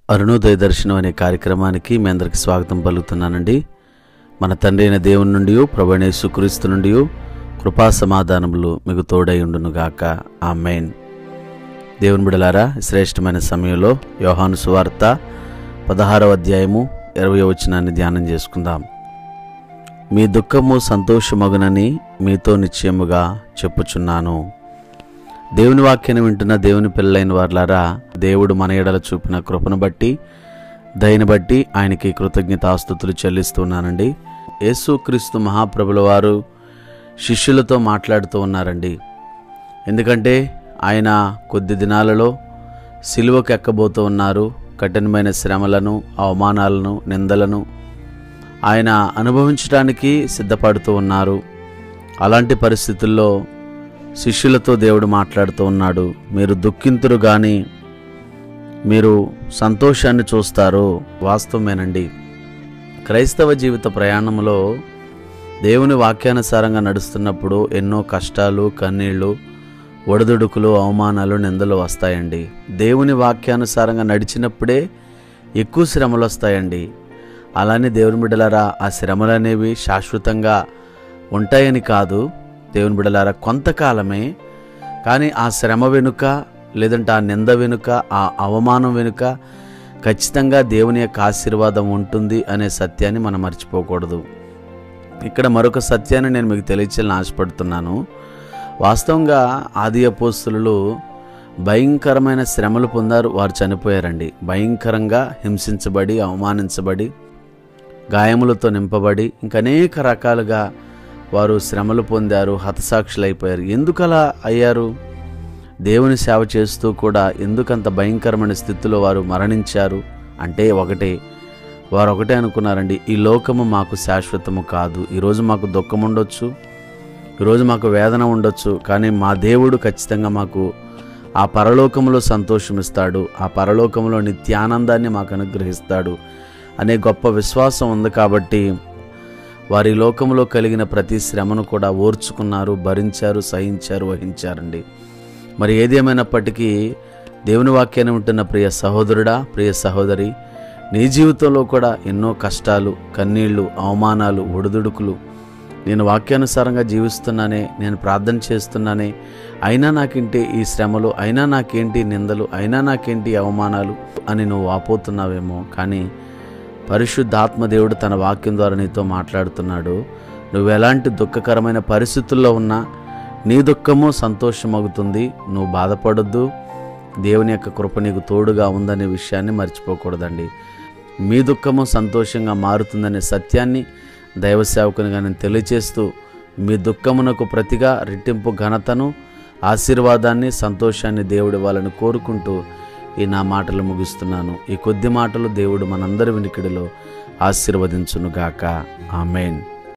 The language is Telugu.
అరుణోదయ దర్శనం అనే కార్యక్రమానికి మీ అందరికి స్వాగతం పలుకుతున్నానండి. మన తండ్రి అయిన దేవుని నుండి ప్రభువైన యేసుక్రీస్తు నుండి కృపా సమాధానములు మీకు తోడై ఉండునుగాక. ఆమేన్. దేవుని బిడ్డలారా, శ్రేష్టమైన సమయంలో యోహాను సువార్త 16వ అధ్యాయము 20వ వచనాన్ని ధ్యానం చేసుకుందాం. మీ దుఃఖము సంతోషమగునని మీతో నిశ్చయముగా చెప్పుచున్నాను. దేవుని వాక్యాన్ని వింటున్న దేవుని పిల్లలైన వారులారా, దేవుడు మన ఎడల చూపిన కృపను బట్టి, దయని బట్టి ఆయనకి కృతజ్ఞతాస్తుతులు చెల్లిస్తున్నానండి. యేసుక్రీస్తు మహాప్రభుల వారు శిష్యులతో మాట్లాడుతూ ఉన్నారండి. ఎందుకంటే ఆయన కొద్ది దినాలలో సిలువకు ఎక్కబోతూ ఉన్నారు. కఠినమైన శ్రమలను, అవమానాలను, నిందలను ఆయన అనుభవించడానికి సిద్ధపడుతూ ఉన్నారు. అలాంటి పరిస్థితుల్లో శిష్యులతో దేవుడు మాట్లాడుతూ ఉన్నాడు. మీరు దుఃఖింతురు కానీ మీరు సంతోషాన్ని చూస్తారు. వాస్తవమేనండి. క్రైస్తవ జీవిత ప్రయాణంలో దేవుని వాక్యానుసారంగా నడుస్తున్నప్పుడు ఎన్నో కష్టాలు, కన్నీళ్లు, ఒడిదుడుకులు, అవమానాలు, నిందలు వస్తాయండి. దేవుని వాక్యానుసారంగా నడిచినప్పుడే ఎక్కువ శ్రమలు వస్తాయండి. అలానే దేవుని బిడ్డలారా, ఆ శ్రమలు అనేవి శాశ్వతంగా ఉంటాయని కాదు. దేవుని బిడ్డలారా, కొంతకాలమే. కానీ ఆ శ్రమ వెనుక, లేదంటే ఆ నింద వెనుక, ఆ అవమానం వెనుక ఖచ్చితంగా దేవుని యొక్క ఆశీర్వాదం ఉంటుంది అనే సత్యాన్ని మనం మర్చిపోకూడదు. ఇక్కడ మరొక సత్యాన్ని నేను మీకు తెలియచేయాలని ఆశపడుతున్నాను. వాస్తవంగా ఆది అపోస్తలులు భయంకరమైన శ్రమలు పొందారు. వారు చనిపోయారండి. భయంకరంగా హింసించబడి, అవమానించబడి, గాయములతో నింపబడి, ఇంకా అనేక రకాలుగా వారు శ్రమలు పొందారు, హతసాక్షులైపోయారు. ఎందుకలా అయ్యారు? దేవుని సేవ చేస్తూ కూడా ఎందుకంత భయంకరమైన స్థితిలో వారు మరణించారు అంటే వారు ఒకటే అనుకున్నారండి, ఈ లోకము మాకు శాశ్వతము కాదు. ఈరోజు మాకు దుఃఖం ఉండొచ్చు, ఈరోజు మాకు వేదన ఉండొచ్చు, కానీ మా దేవుడు ఖచ్చితంగా మాకు ఆ పరలోకములో సంతోషం ఇస్తాడు, ఆ పరలోకములో నిత్యానందాన్ని మాకు అనుగ్రహిస్తాడు అనే గొప్ప విశ్వాసం ఉంది. కాబట్టి వారి లోకంలో కలిగిన ప్రతి శ్రమను కూడా ఓర్చుకున్నారు, భరించారు, సహించారు, వహించారండి. మరి ఏదేమైనప్పటికీ దేవుని వాక్యాన్ని ఉంటున్న ప్రియ సహోదరుడా, ప్రియ సహోదరి, నీ జీవితంలో కూడా ఎన్నో కష్టాలు, కన్నీళ్లు, అవమానాలు, ఒడిదుడుకులు, నేను వాక్యానుసారంగా జీవిస్తున్నానే, నేను ప్రార్థన చేస్తున్నానే, అయినా నాకేంటి ఈ శ్రమలు, అయినా నాకేంటి నిందలు, అయినా నాకేంటి అవమానాలు అని నువ్వు వాపోతున్నావేమో. కానీ పరిశుద్ధాత్మ దేవుడు తన వాక్యం ద్వారా నీతో మాట్లాడుతున్నాడు. నువ్వు ఎలాంటి దుఃఖకరమైన పరిస్థితుల్లో ఉన్నా నీ దుఃఖము సంతోషమవుతుంది. నువ్వు బాధపడొద్దు. దేవుని యొక్క కృప నీకు తోడుగా ఉందనే విషయాన్ని మర్చిపోకూడదండి. మీ దుఃఖము సంతోషంగా మారుతుందనే సత్యాన్ని దైవ సేవకునిగా నేను తెలియచేస్తూ, మీ దుఃఖమునకు ప్రతిగా రెట్టింపు ఘనతను, ఆశీర్వాదాన్ని, సంతోషాన్ని దేవుడు ఇవ్వాలని కోరుకుంటూ ఈ నా మాటలు ముగిస్తున్నాను. ఈ కొద్ది మాటలు దేవుడు మనందరి వినికిడిలో ఆశీర్వదించునుగాక. ఆమేన్.